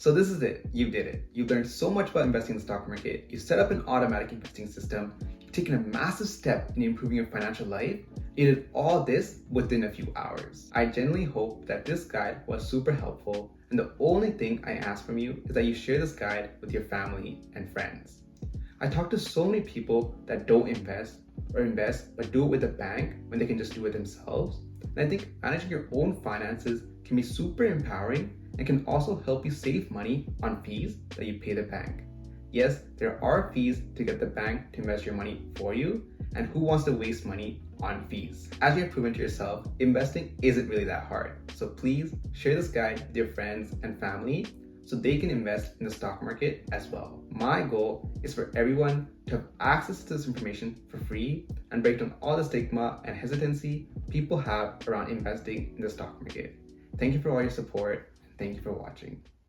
So this is it. You did it. You've learned so much about investing in the stock market. You set up an automatic investing system. You've taken a massive step in improving your financial life. You did all this within a few hours. I genuinely hope that this guide was super helpful, and the only thing I ask from you is that you share this guide with your family and friends. I talk to so many people that don't invest or invest but do it with a bank when they can just do it themselves. And I think managing your own finances can be super empowering and can also help you save money on fees that you pay the bank. Yes, there are fees to get the bank to invest your money for you, and who wants to waste money on fees? As you have proven to yourself, investing isn't really that hard. So please share this guide with your friends and family so they can invest in the stock market as well. My goal is for everyone to have access to this information for free and break down all the stigma and hesitancy people have around investing in the stock market. Thank you for all your support, and thank you for watching.